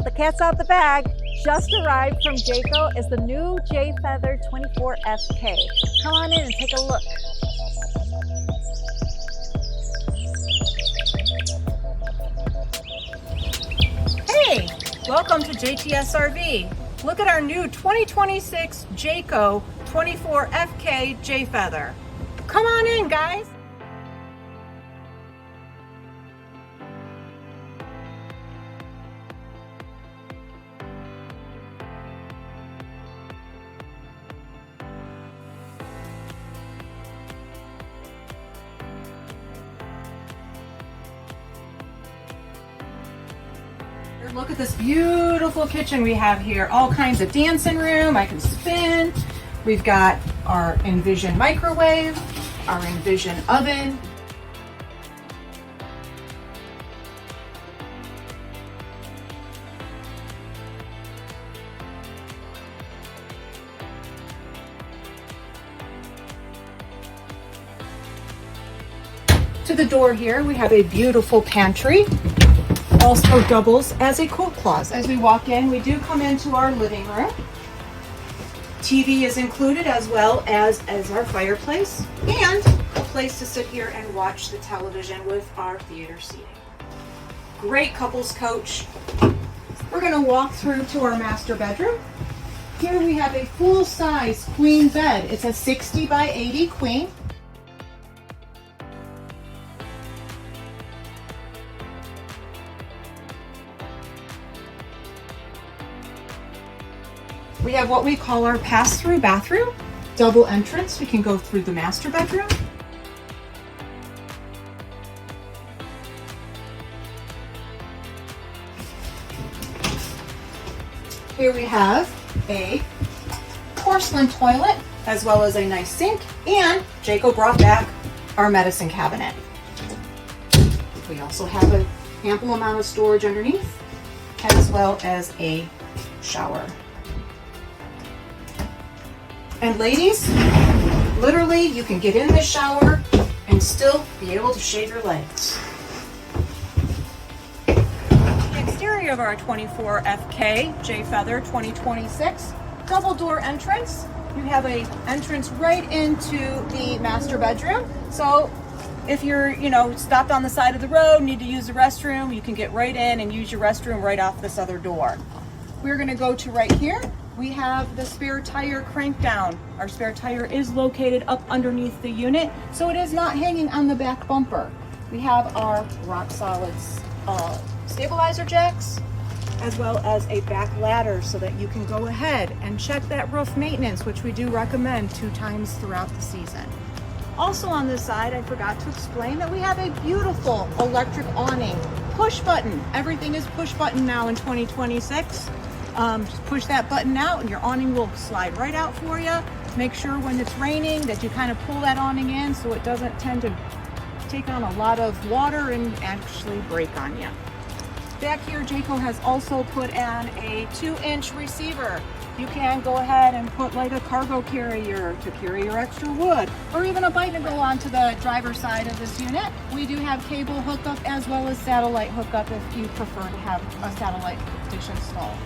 the cat's out the bag. Just arrived from Jayco is the new J Feather 24 FK. Come on in and take a look. Hey, welcome to JTS RV. Look at our new 2026 Jayco 24 FK J Feather. Come on in, guys. Look at this beautiful kitchen we have here. All kinds of dancing room. I can spin. We've got our Envision microwave, our Envision oven. To the door here, we have a beautiful pantry. Also doubles as a coat closet. As we walk in, we do come into our living room. TV is included as well as our fireplace and a place to sit here and watch the television with our theater seating. Great couples coach. We're going to walk through to our master bedroom. Here we have a full-size queen bed. It's a 60 by 80 queen. We have what we call our pass-through bathroom, double entrance. We can go through the master bedroom. Here we have a porcelain toilet as well as a nice sink, and Jayco brought back our medicine cabinet. We also have an ample amount of storage underneath as well as a shower. And ladies, literally you can get in the shower and still be able to shave your legs. The exterior of our 24 FK J Feather 2026, double door entrance. You have a entrance right into the master bedroom. So if you're, stopped on the side of the road, need to use the restroom, you can get right in and use your restroom right off this other door. We're gonna go to right here. We have the spare tire crank down. Our spare tire is located up underneath the unit, so it is not hanging on the back bumper. We have our rock solid stabilizer jacks, as well as a back ladder so that you can go ahead and check that roof maintenance, which we do recommend 2 times throughout the season. Also on this side, I forgot to explain that we have a beautiful electric awning. Push button. Everything is push button now in 2026. Just push that button out and your awning will slide right out for you. Make sure when it's raining that you kind of pull that awning in so it doesn't tend to take on a lot of water and actually break on you. Back here, Jayco has also put in a 2-inch receiver. You can go ahead and put like a cargo carrier to carry your extra wood, or even a bike to go onto the driver's side of this unit. We do have cable hookup as well as satellite hookup if you prefer to have a satellite dish installed.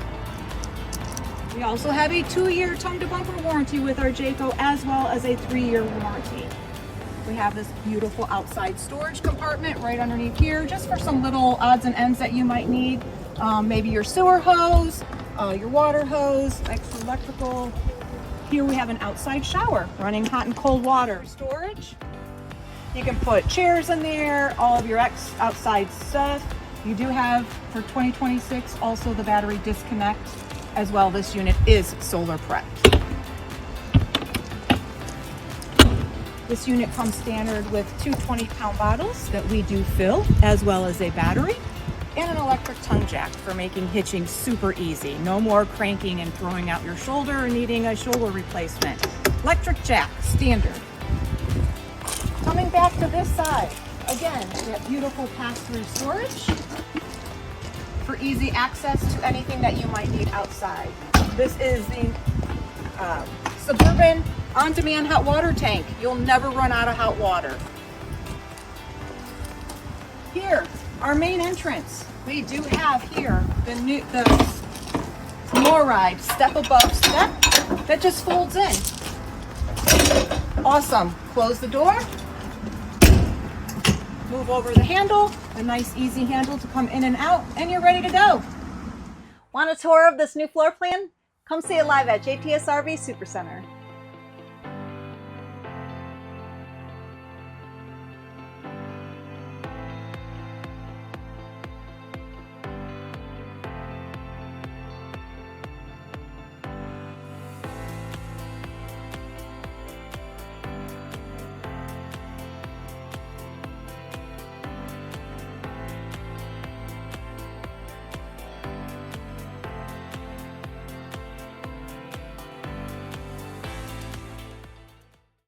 We also have a 2-year tongue-to-bumper warranty with our Jayco, as well as a 3-year warranty. We have this beautiful outside storage compartment right underneath here, just for some little odds and ends that you might need. Maybe your sewer hose, your water hose, extra electrical. Here we have an outside shower, running hot and cold water. Storage. You can put chairs in there, all of your outside stuff. You do have, for 2026, also the battery disconnect. As well, this unit is solar prepped. This unit comes standard with 2 20-pound bottles that we do fill, as well as a battery and an electric tongue jack for making hitching super easy. No more cranking and throwing out your shoulder or needing a shoulder replacement. Electric jack, standard. Coming back to this side, again, we have beautiful pass-through storage for easy access to anything that you might need outside. This is the Suburban on-demand hot water tank. You'll never run out of hot water. Here, our main entrance. We do have here the more Ryde step above step that just folds in. Awesome. Close the door. Move over the handle, a nice easy handle to come in and out, and you're ready to go. Want a tour of this new floor plan? Come see it live at JPS RV Supercenter.